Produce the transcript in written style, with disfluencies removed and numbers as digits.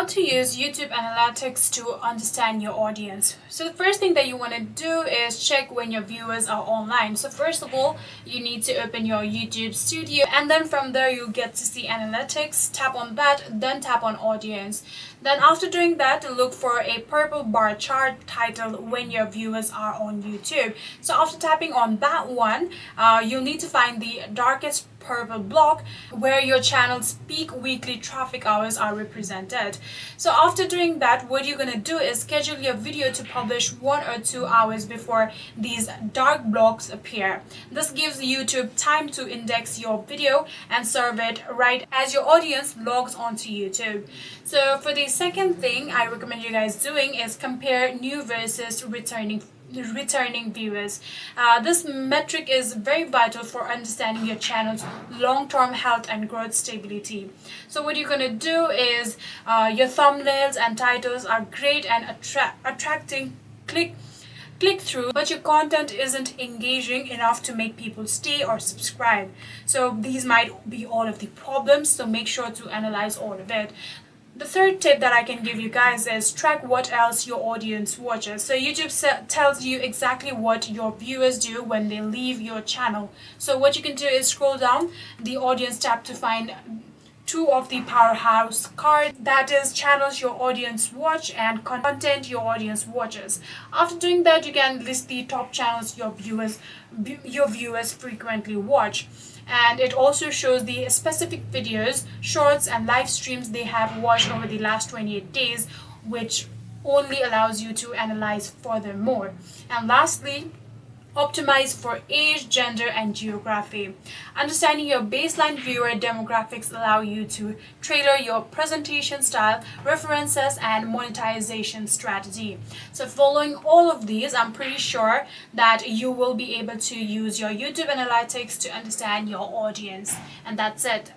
how to use YouTube analytics to understand your audience. So the first thing that you want to do is check when your viewers are online. So first of all, you need to open your YouTube studio, and then from there you get to see analytics. Tap on that, then tap on audience. Then after doing that, look for a purple bar chart titled when your viewers are on YouTube. So after tapping on that one, you'll need to find the darkest purple block where your channel's peak weekly traffic hours are represented. So after doing that, what you're gonna do is schedule your video to publish 1 or 2 hours before these dark blocks appear. This gives YouTube time to index your video and serve it right as your audience logs onto YouTube. So for the second thing I recommend you guys doing is compare new versus returning viewers. This metric is very vital for understanding your channel's long-term health and growth stability. So what you're going to do is your thumbnails and titles are great and attracting click through, but your content isn't engaging enough to make people stay or subscribe. So these might be all of the problems, so make sure to analyze all of it. The third tip that I can give you guys is track what else your audience watches. So YouTube tells you exactly what your viewers do when they leave your channel. So what you can do is scroll down the audience tab to find 2 of the powerhouse cards, that is channels your audience watch and content your audience watches. After doing that, you can list the top channels your viewers frequently watch, and it also shows the specific videos, shorts and live streams they have watched over the last 28 days, which only allows you to analyze furthermore. And lastly, optimize for age, gender, and geography. Understanding your baseline viewer demographics allow you to tailor your presentation style, references, and monetization strategy. So following all of these, I'm pretty sure that you will be able to use your YouTube analytics to understand your audience. And that's it.